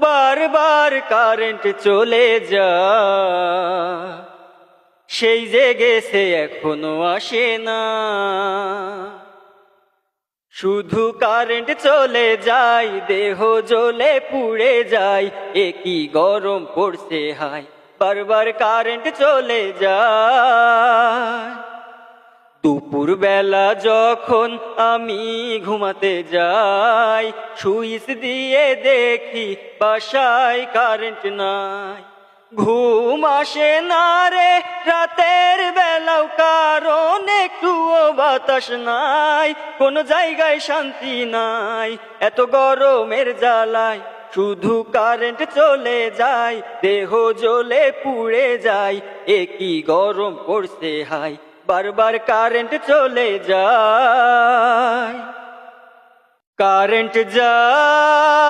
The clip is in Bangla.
বারবার কারেন্ট চলে যায়, সেই যে গেছে এখনো আসে না। শুধু কারেন্ট চলে যায়, দেহ জ্বলে পুড়ে যায়, এ কি গরম পড়ছে হায়, বারবার কারেন্ট চলে যায়। দুপুর বেলা যখন আমি ঘুমাতে যাই, সুইচ দিয়ে দেখি বাসায় কারেন্ট নাই। ঘুম আসে না রে রাতের বেলাও, কারণ একটুও বাতাস নাই, কোনো জায়গায় শান্তি নাই, এত গরমের জ্বালায় শুধু কারেন্ট চলে যায়, দেহ জ্বলে পুড়ে যায়, এ কি গরম পড়ছে হায়, বারবার কারেন্ট চলে যায়। কারেন্ট যায়।